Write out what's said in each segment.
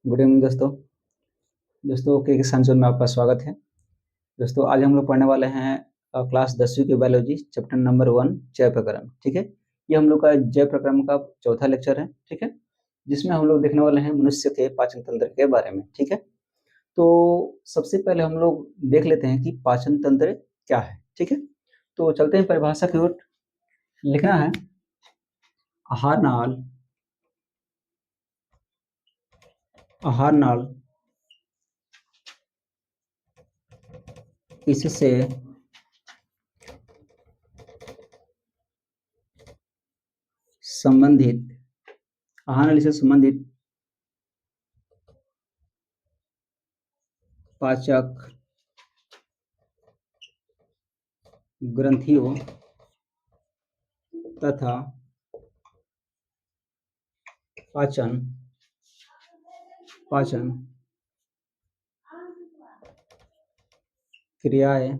Good evening दोस्तों। के किसान जोन में आपका स्वागत है। दोस्तों आज हम लोग पढ़ने वाले हैं क्लास 10वीं की बायोलॉजी चैप्टर नंबर 1 जैव प्रक्रम। ठीक है, ये हम लोग का जैव प्रक्रम का चौथा लेक्चर है। ठीक है, जिसमें हम लोग देखने वाले हैं मनुष्य के पाचन तंत्र के बारे में। ठीक है, तो सबसे पहले हम लोग देख लेते हैं कि पाचन तंत्र क्या है। ठीक है, तो चलते हैं परिभाषा की ओर। लिखना है आहार नाल, आहार नाल इससे संबंधित, आहार नाली से संबंधित पाचक ग्रंथियों तथा पाचन पाचन क्रियाएं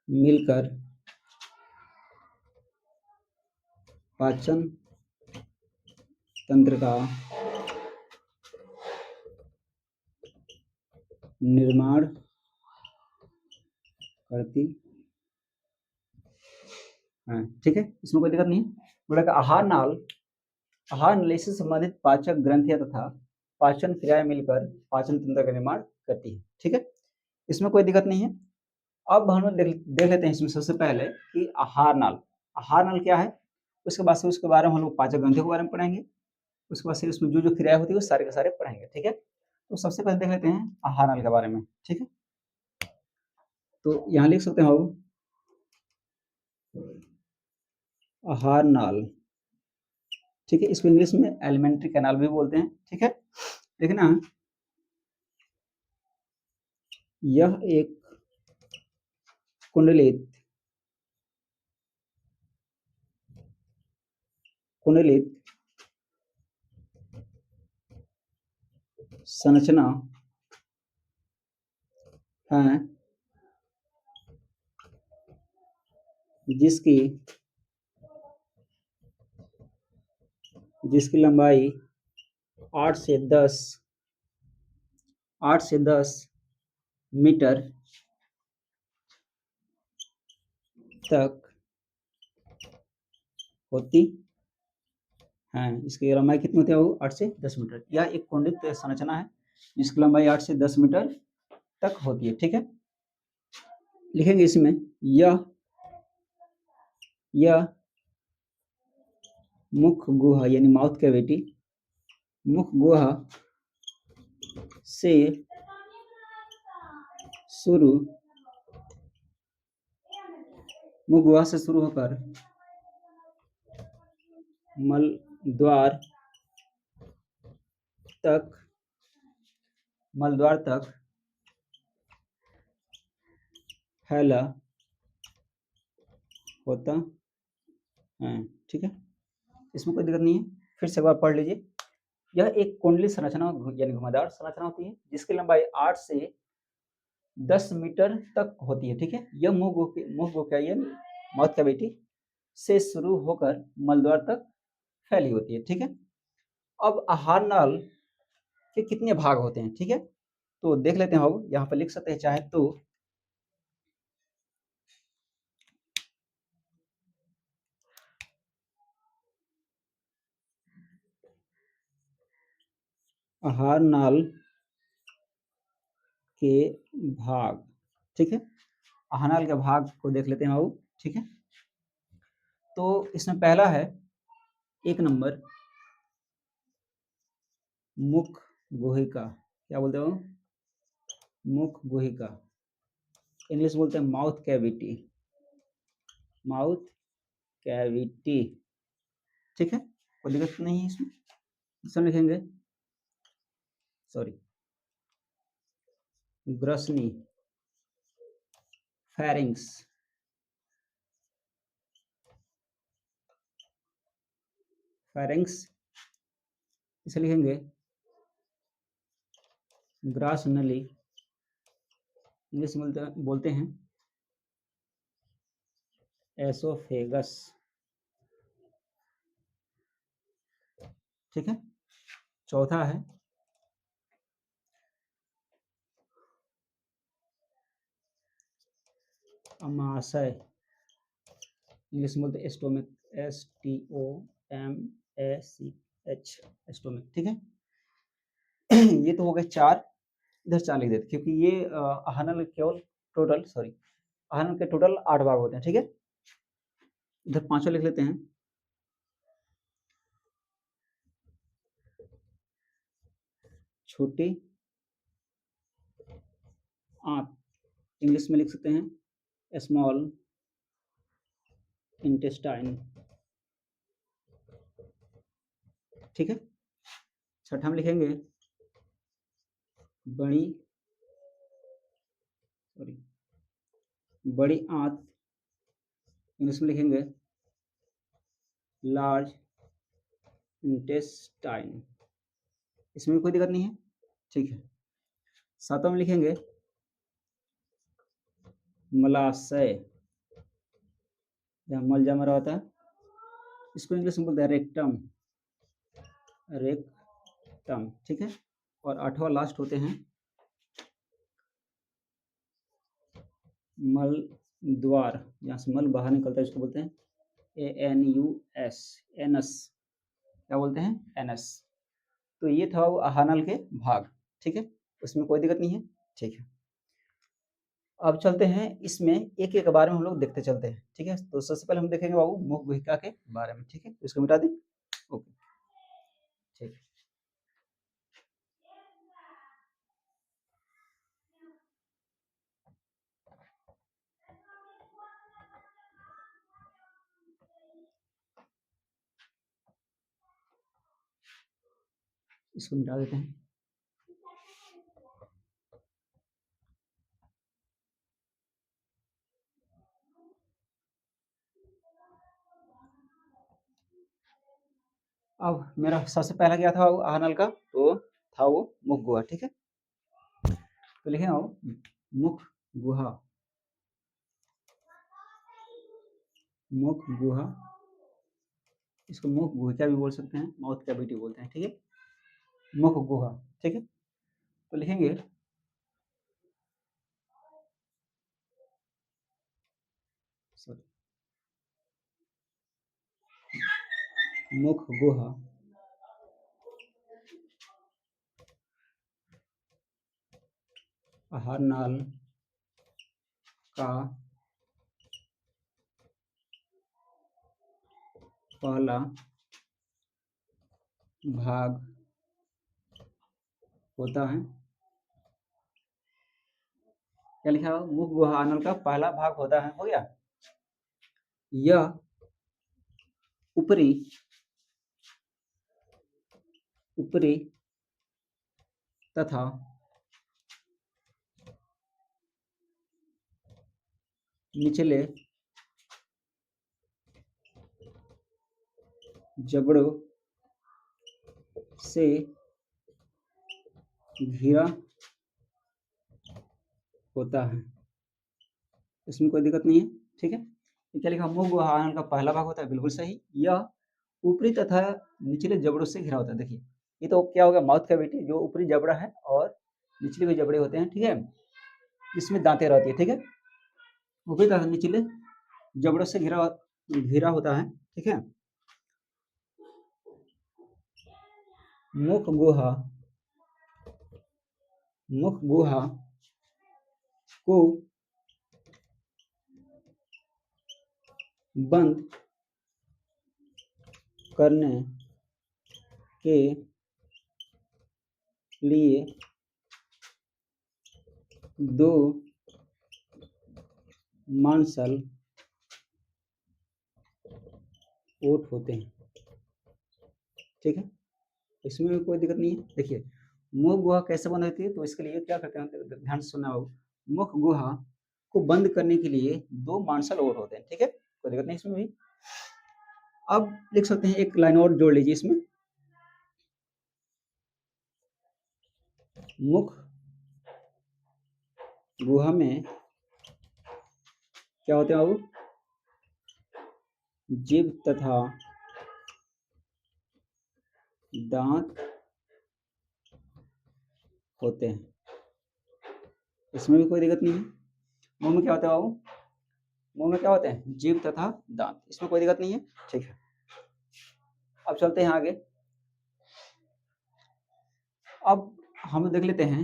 मिलकर पाचन तंत्र का निर्माण करती है। ठीक है, इसमें कोई दिक्कत नहीं है। बोला कि आहार नाली से संबंधित पाचक ग्रंथियां तथा पाचन क्रियाएं मिलकर पाचन तंत्र का निर्माण करती है। ठीक है, इसमें कोई दिक्कत नहीं है। अब हम लोग देख लेते हैं इसमें सबसे पहले कि आहार नाल क्या है। उसके बाद से उसके बारे में हम लोग पाचक ग्रंथियों के बारे में पढ़ेंगे। उसके बाद से उसमें जो जो क्रियाएं होती है वो सारे के सारे पढ़ेंगे। ठीक है, तो सबसे पहले देख लेते हैं आहार नाल के बारे में। ठीक है, तो यहाँ लिख सकते हैं हम आहार नाल। ठीक है, इसको इंग्लिश में एलिमेंट्री कैनाल भी बोलते हैं। ठीक है, देखना यह एक कुंडलित कुंडलित संरचना है जिसकी जिसकी लंबाई 8 से 10 मीटर तक होती है। इसकी लंबाई कितनी होती है? वो 8 से 10 मीटर। यह एक कुंडलित संरचना है जिसकी लंबाई 8 से 10 मीटर तक होती है। ठीक है, लिखेंगे इसमें यह मुख गुहा यानी माउथ कैविटी, मुख गुहा से शुरू मुख गुहा से शुरू होकर मल द्वार तक फैला होता है। ठीक है, इसमें कोई दिक्कत नहीं है। फिर से एक बार पढ़ लीजिए। यह एक कुंडली संरचना यानी घुमावदार संरचना होती है जिसकी लंबाई 8 से 10 मीटर तक होती है। ठीक है, यह मुंह गोकिया माउथ कैविटी से शुरू होकर मलद्वार तक फैली होती है। ठीक है, अब आहार नाल के कितने भाग होते हैं? ठीक है, तो देख लेते हैं। हम यहाँ पर लिख सकते हैं चाहे तो आहार नाल के भाग। ठीक है, आहार नाल के भाग को देख लेते हैं हम। ठीक है, तो इसमें पहला है 1 नंबर मुख गुहिका। क्या बोलते हो? मुख गुहिका, इंग्लिश बोलते हैं माउथ कैविटी। Mouth cavity. ठीक है, कोई दिक्कत नहीं है इसमें। इसमें लिखेंगे सॉरी ग्रसनी फेरिंग्स। फेरिंग्स इसे लिखेंगे ग्रास नली, इंग्लिश में बोलते हैं एसोफेगस। ठीक है। चौथा है अमाशय, इंग्लिश में बोलते हैं स्टोमिक, STOMACH, स्टोमिक। ठीक है। ये तो हो गए 4, इधर 4 लिख देते क्योंकि ये आहानल केवल टोटल आहानल के टोटल 8 भाग होते हैं। ठीक है। इधर 5वां लिख लेते हैं। छोटी आंत, इंग्लिश में लिख सकते हैं स्मॉल इंटेस्टाइन। ठीक है। छठा में लिखेंगे बड़ी आंत, इंग्लिश में लिखेंगे लार्ज इंटेस्टाइन। इसमें भी कोई दिक्कत नहीं है। ठीक है। 7वां में लिखेंगे मलाशय, जहाँ मल जमा रहा होता है, इसको इंग्लिश में बोलते हैं रेक्टम, रेक्टम। ठीक है। और 8वां लास्ट होते हैं मल द्वार, जहाँ से मल बाहर निकलता है, इसको बोलते हैं ANUS, एनस। क्या बोलते हैं? एनस। तो ये था वो आहानल के भाग। ठीक है। उसमें कोई दिक्कत नहीं है। ठीक है। अब चलते हैं इसमें एक एक बारे में हम लोग देखते चलते हैं। ठीक है। तो सबसे पहले हम देखेंगे बाबू मुख गुहिका के बारे में। ठीक है। इसको मिटा दें। ओके। ठीक है। इसको मिटा देते हैं। अब मेरा सबसे पहला क्या था आहानल का, तो था वो मुख गुहा। ठीक है। तो लिखे मुख गुहा, मुख गुहा, इसको मुख गुहिका भी बोल सकते हैं, माउथ कैविटी बोलते हैं। ठीक है। मुख गुहा। ठीक है। तो लिखेंगे मुख गुहा आहार नाल का पहला भाग होता है। क्या लिखा हो? मुख गुहा आहार का पहला भाग होता है। हो गया। यह ऊपरी ऊपरी तथा निचले जबड़ों से घिरा होता है। इसमें कोई दिक्कत नहीं है। ठीक है। ये क्या लिखा? मुख गुहा आहार का पहला भाग होता है। बिल्कुल सही। यह ऊपरी तथा निचले जबड़ों से घिरा होता है। देखिए ये तो क्या होगा, माउथ कैविटी, जो ऊपरी जबड़ा है और निचले भी जबड़े होते हैं। ठीक है। इसमें दांतें रहती है। ठीक है। ऊपरी तथा निचले जबड़ों से घिरा घिरा होता है। ठीक है। मुख गुहा मुख गुहा को बंद करने के लिए दो मांसल ओठ होते हैं। ठीक है। इसमें भी कोई दिक्कत नहीं है। देखिए मुख गुहा कैसे बंद होती है, तो इसके लिए क्या करते हैं, ध्यान से सुनना हो। मुख गुहा को बंद करने के लिए दो मांसल ओठ होते हैं। ठीक है। कोई दिक्कत नहीं इसमें भी। अब लिख सकते हैं, एक लाइन और जोड़ लीजिए इसमें। मुख गुहा में क्या होते हैं बाबू? जीभ तथा दांत होते हैं, इसमें भी कोई दिक्कत नहीं है। मुंह में क्या होता है बाबू? मुंह में क्या होते हैं? जीभ तथा दांत, इसमें कोई दिक्कत नहीं है। ठीक है, अब चलते हैं आगे। अब हम देख लेते हैं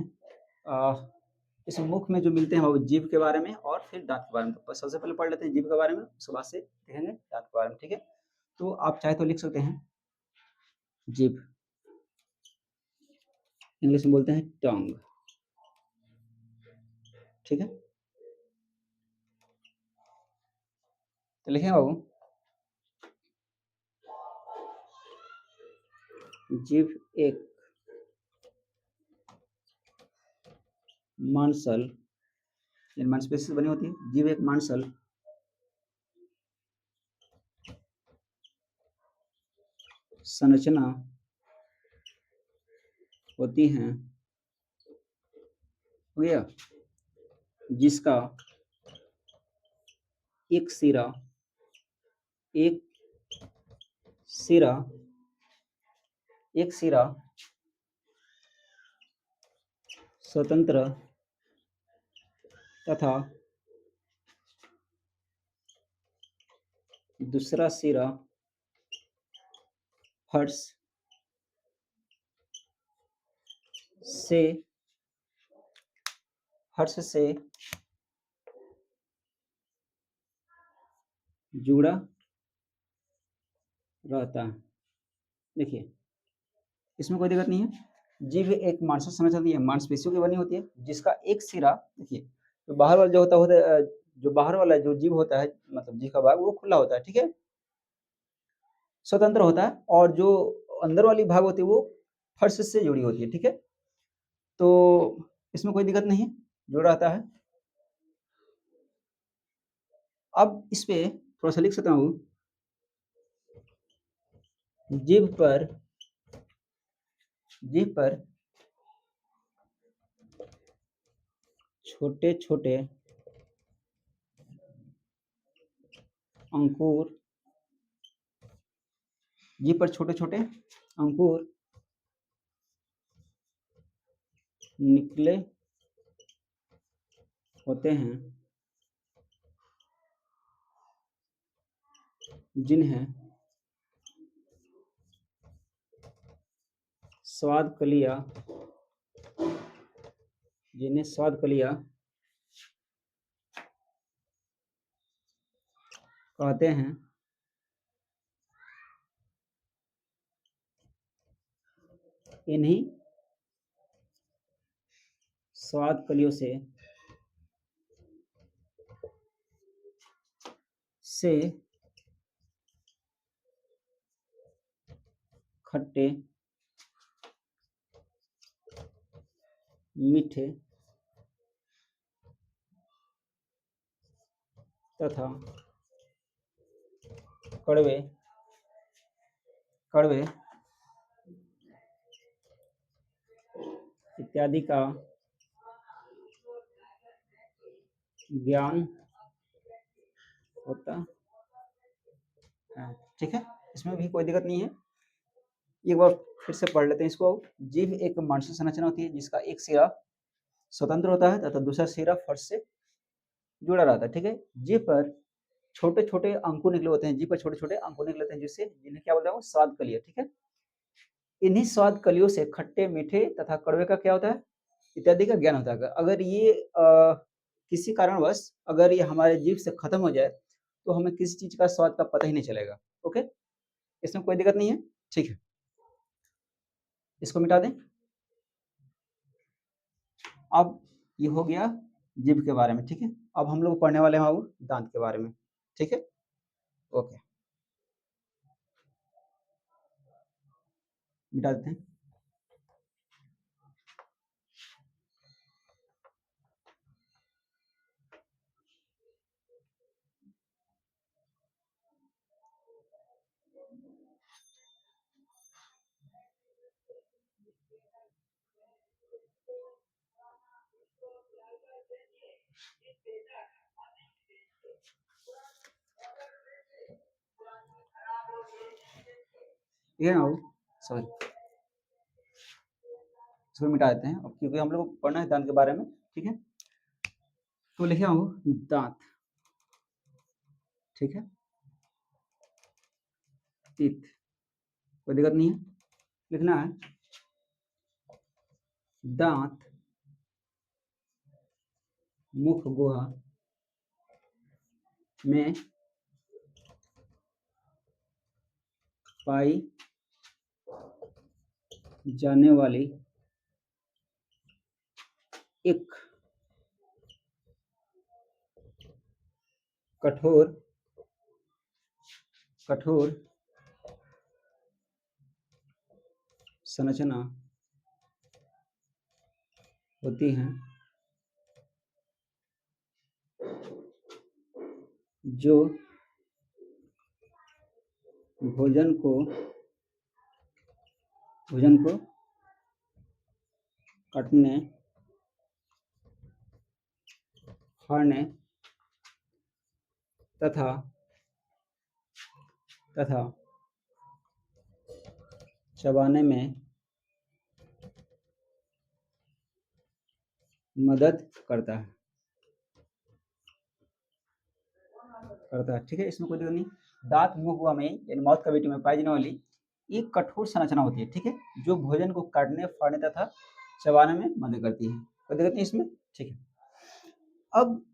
इस मुख में जो मिलते हैं वो जीभ के बारे में और फिर दांत के बारे में। तो सबसे पहले पढ़ लेते हैं जीभ के बारे में, उसके बाद से देखेंगे दांत के बारे में। ठीक है, तो आप चाहे तो लिख सकते हैं जीभ, इंग्लिश में बोलते हैं टंग। ठीक है, तो लिखें बाबू, जीभ एक मांसल, मांसपेशी से बनी होती है। जीभ एक मांसल संरचना होती है, हो गया, जिसका एक सिरा एक सिरा एक सिरा स्वतंत्र तथा दूसरा सिरा फर्श से जुड़ा रहता है। देखिए, इसमें कोई दिक्कत नहीं है। जीभ एक मांसल संरचना होती है, मांसपेशियों की बनी होती है, जिसका एक सिरा, देखिए, जो बाहर वाला जो होता है जो बाहर वाला जो जीभ होता है, मतलब जीभ का भाग वो खुला होता है। ठीक है, स्वतंत्र होता है, और जो अंदर वाली भाग होती है वो फर्श से जुड़ी होती है। ठीक है, तो इसमें कोई दिक्कत नहीं है, जुड़ा रहता है। अब इस पे थोड़ा सा लिख सकता हूँ, जीभ पर छोटे छोटे अंकुर, जीभ पर छोटे छोटे अंकुर निकले होते हैं, जिन्हें स्वाद कलिया कहते हैं। इन्हीं स्वाद कलियों से खट्टे मीठे तथा कड़वे कड़वे इत्यादि का ज्ञान होता है। ठीक है, इसमें भी कोई दिक्कत नहीं है। एक बार फिर से पढ़ लेते हैं इसको। जीभ एक मांसल संरचना होती है, जिसका एक सिरा स्वतंत्र होता है तथा दूसरा सिरा फर्श से जुड़ा रहता है। ठीक है, जीभ पर छोटे छोटे अंकुर निकले होते हैं, जीभ पर छोटे छोटे अंकुर निकले होते हैं, जिससे जिन्हें क्या बोलते हैं, स्वाद कलियां। ठीक है, इन्हीं स्वाद कलियों से खट्टे मीठे तथा कड़वे का क्या होता है, इत्यादि का ज्ञान होता है। अगर ये किसी कारणवश अगर ये हमारे जीभ से खत्म हो जाए तो हमें किसी चीज का स्वाद का पता ही नहीं चलेगा। ओके, इसमें कोई दिक्कत नहीं है। ठीक है, इसको मिटा दें। अब ये हो गया जीभ के बारे में। ठीक है, अब हम लोग पढ़ने वाले हैं अब दांत के बारे में। ठीक है, ओके, मिटा देते हैं। ये ना, सॉरी, इसको मिटा देते हैं अब, क्योंकि हम लोग को पढ़ना है दांत के बारे में। ठीक है, तो लिखे हूँ दांत, ठीक है, टीथ, कोई दिक्कत नहीं है। लिखना है दांत मुख गुहा में पाई जाने वाली एक कठोर कठोर संरचना होती है जो भोजन को काटने, फाड़ने तथा चबाने में मदद करता है। ठीक है, इसमें कोई दिक्कत नहीं। दांत मुख गुहा में यानी माउथ कैविटी में पाई जाने वाली एक कठोर संरचना होती है, ठीक है, जो भोजन को काटने, फाड़ने तथा चबाने में मदद करती है। कोई दिक्कत नहीं इसमें, ठीक है। अब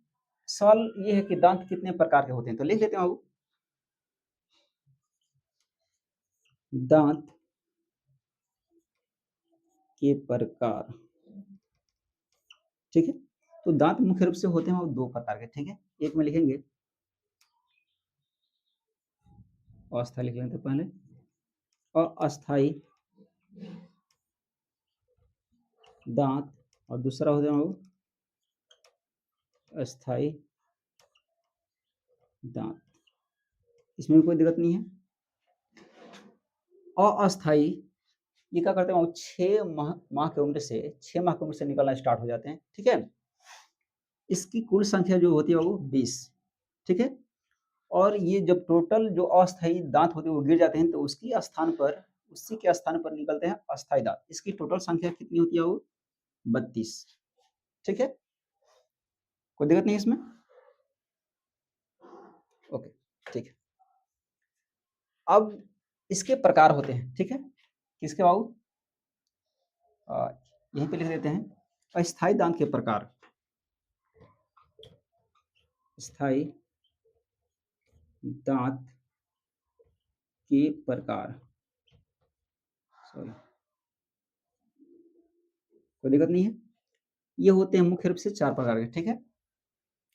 सवाल ये है कि दांत कितने प्रकार के होते हैं, तो लिख लेते हैं दांत के प्रकार, ठीक है। तो दांत मुख्य रूप से होते हैं वो दो प्रकार के, ठीक है। एक में लिखेंगे अस्थायी, लिख लेते पहले, अस्थायी दांत, और दूसरा होते हैं वो अस्थायी दांत। इसमें कोई दिक्कत नहीं है। अस्थायी ये क्या करते हैं वो 6 माह की उम्र से 6 माह की उम्र से निकलना स्टार्ट हो जाते हैं, ठीक है। इसकी कुल संख्या जो होती है वो 20, ठीक है। और ये जब टोटल जो अस्थायी दांत होते हैं वो गिर जाते हैं तो उसी के स्थान पर निकलते हैं अस्थायी दांत। इसकी टोटल संख्या कितनी होती है वो 32, ठीक है। कोई दिक्कत नहीं इसमें, ओके, ठीक है। अब इसके प्रकार होते हैं, ठीक है, किसके बाबू, यहीं पे लिख देते हैं अस्थायी दांत के प्रकार, स्थायी दांत के प्रकार, सॉरी, कोई दिक्कत नहीं है। ये होते हैं मुख्य रूप से 4 प्रकार के, ठीक है,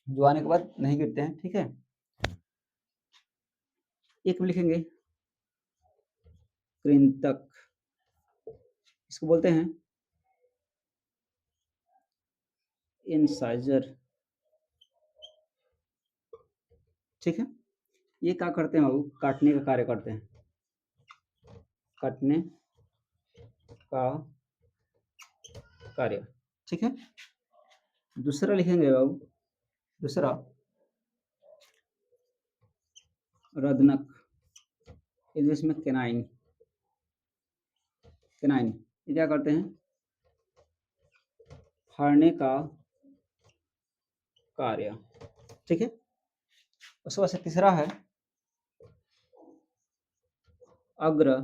जो आने के बाद नहीं गिरते हैं, ठीक है। एक में लिखेंगे कृंतक, इसको बोलते हैं इंसाइजर, ठीक है। ये क्या करते हैं बाबू, काटने का कार्य करते हैं, काटने का कार्य, ठीक है। दूसरा लिखेंगे बाबू, दूसरा रदनक, इंग्लिश में केनाइन, ये क्या करते हैं, फाड़ने का कार्य, ठीक है। उसके बाद से तीसरा है अग्र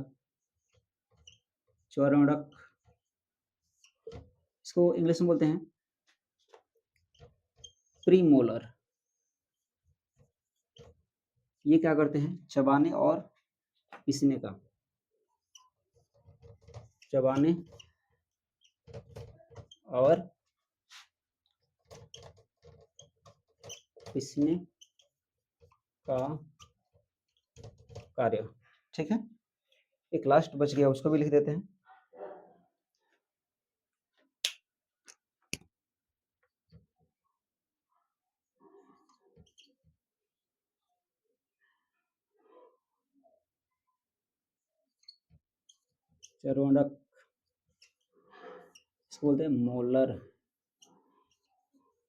चौरणक, इसको इंग्लिश में बोलते हैं प्रीमोलर। ये क्या करते हैं, चबाने और पीसने का, चबाने और पीसने का कार्य, ठीक है। एक लास्ट बच गया, उसको भी लिख देते हैं चरोणक, इसको बोलते हैं मोलर,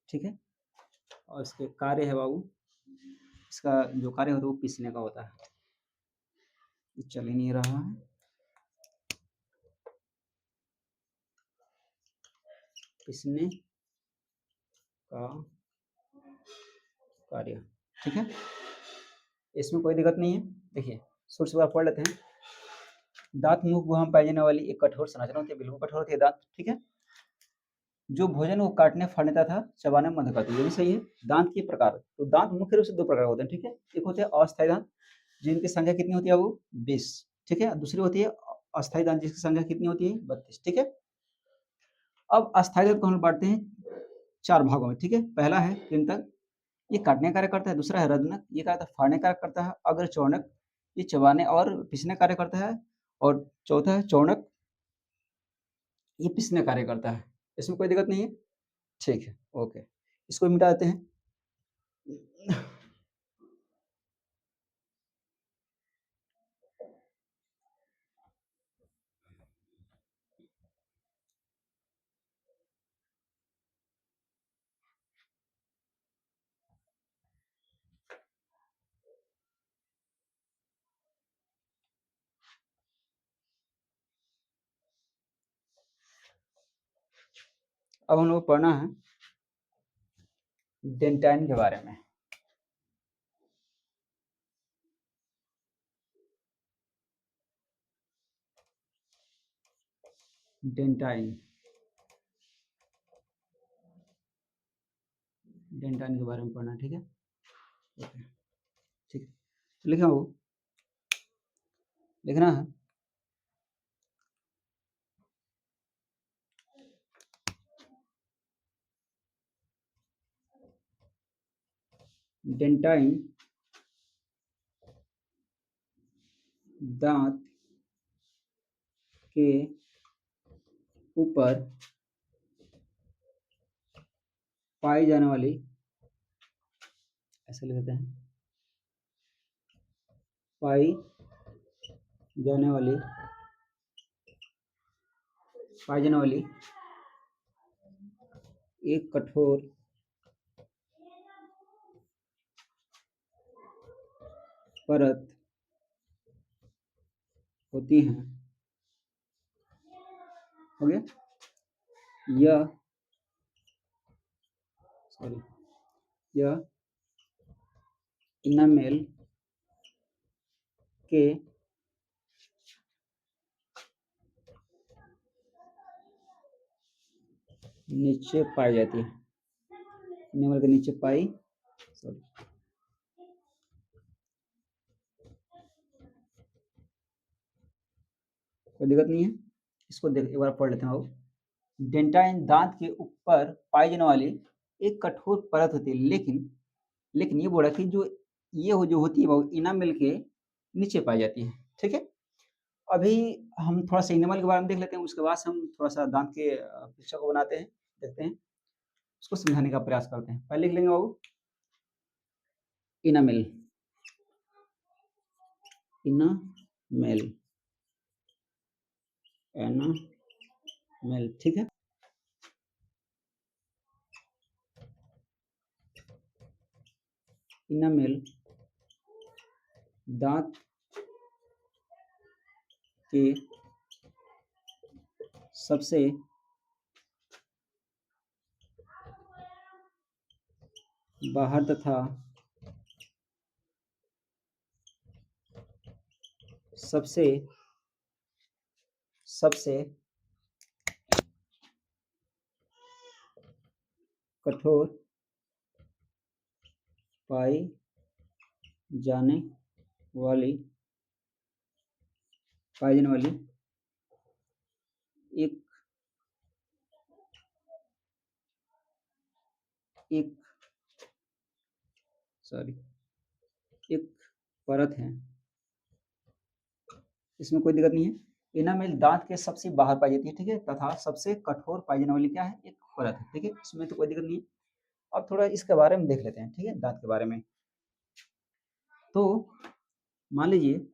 ठीक है। और इसके कार्य है बाबू, इसका जो कार्य होता है वो पीसने का होता है। चल ही नहीं रहा है, पिसने का कार्य, ठीक है, इसमें कोई दिक्कत नहीं है। देखिए सोर्स बार पढ़ लेते हैं। दांत मुख गुहा में पाई जाने वाली एक कठोर संरचना होती है, बिल्कुल कठोर होती है दांत, ठीक है, जो भोजन को काटने फाड़ने तथा चबाने में मदद करती है, ये भी सही है। दांत के प्रकार, तो दांत मुख्य रूप से दो प्रकार होते हैं, ठीक है, एक होते हैं अस्थायी दांत जिनकी संख्या कितनी होती है वो 20, ठीक है, दूसरी होती है अस्थायी दांत जिसकी संख्या कितनी होती है 32, ठीक है। अब अस्थायी दांत को हम बांटते हैं चार भागों में, ठीक है, पहला है कृंतक, ये काटने का कार्य करता है, दूसरा है रदनक, ये क्या करता है फाड़ने का कार्य करता है, अग्रचौणक, ये चबाने और पीसने का कार्य करता है, और चौथा है चौणक, ये पीसने का कार्य करता है। इसमें कोई दिक्कत नहीं है, ठीक है, ओके, इसको मिटा देते हैं। अब हम लोग पढ़ना है डेंटाइन के बारे में। डेंटाइन, डेंटाइन के बारे में पढ़ना, ठीक है, ओके, ठीक है, तो लिखा हो, लिखना है डेंटाइन दांत के ऊपर पाई जाने वाली, ऐसे लिखते हैं, पाई जाने वाली, पाई जाने वाली एक कठोर परत होती हैं, हो गया, यह, सॉरी, यह इनामेल के नीचे पाई जाती है, इनामेल के नीचे पाई, सॉरी, कोई दिक्कत नहीं है, इसको देख एक बार पढ़ लेते हैं आओ। डेंटाइन दांत के ऊपर पाई जाने वाली एक कठोर परत होती है, लेकिन लेकिन ये बोला कि जो ये हो जो होती है वो इनामेल के नीचे पाई जाती है, ठीक है। अभी हम थोड़ा सा इनामेल के बारे में देख लेते हैं, उसके बाद से हम थोड़ा सा दांत के पिक्चर को बनाते हैं, देखते हैं, उसको समझाने का प्रयास करते हैं। पहले लिख लेंगे बाबू इनामेल, इनामेल, एनामेल, ठीक है, इनामेल दांत के सबसे बाहर तथा सबसे सबसे कठोर पाई जाने वाली, पाई जाने वाली एक एक सॉरी एक परत है, इसमें कोई दिक्कत नहीं है। इनामेल दांत के सबसे बाहर पाई जाती है, ठीक है, तथा सबसे कठोर पाई जाने वाली क्या है एक परत है, ठीक है, इसमें तो कोई दिक्कत नहीं है। अब थोड़ा इसके बारे में देख लेते हैं, ठीक है, दांत के बारे में। तो मान लीजिए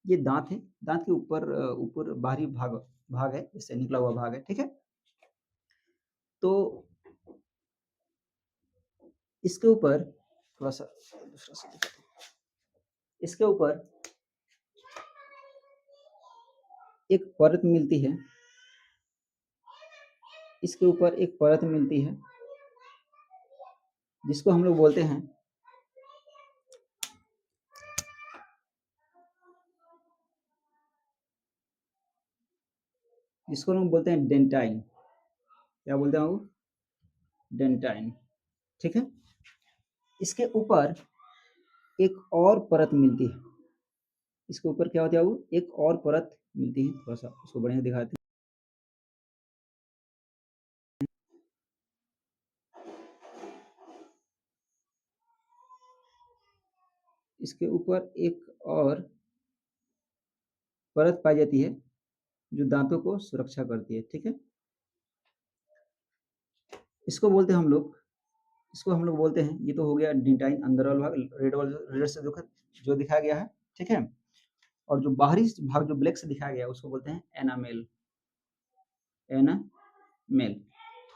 ये दांत है, दांत के ऊपर ऊपर बाहरी भाग भाग है, इससे निकला हुआ भाग है, ठीक है, तो इसके ऊपर थोड़ा सा दूसरा सा दिखाते हैं। इसके ऊपर एक परत मिलती है, इसके ऊपर एक परत मिलती है जिसको हम लोग बोलते हैं, जिसको हम बोलते हैं डेंटाइन। क्या बोलते हैं वो? डेंटाइन। ठीक है। इसके ऊपर एक और परत मिलती है, इसके ऊपर क्या होता है वो, एक और परत मिलती है। थोड़ा सा उसको बढ़िया दिखाते हैं। इसके ऊपर एक और परत पाई जाती है जो दांतों को सुरक्षा करती है। ठीक है। इसको बोलते हैं हम लोग, इसको हम लोग बोलते हैं, ये तो हो गया डेंटाइन अंदर वाला भाग, रेड वाला रेड से जो दिखाया गया है। ठीक है। और जो बाहरी भाग जो ब्लैक से दिखाया गया है उसको बोलते हैं एनामेल। एनामेल।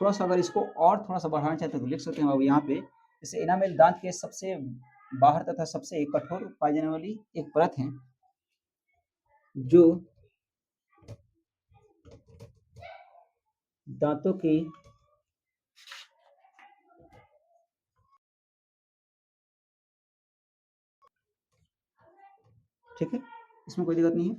थोड़ा सा अगर इसको और थोड़ा सा बढ़ाना चाहते हैं तो लिख सकते हैं बाबू यहाँ पे, जैसे एनामेल दांत के सबसे बाहर तथा सबसे कठोर पाई जाने वाली एक परत है जो दांतों की ठीक है, इसमें कोई दिक्कत नहीं है।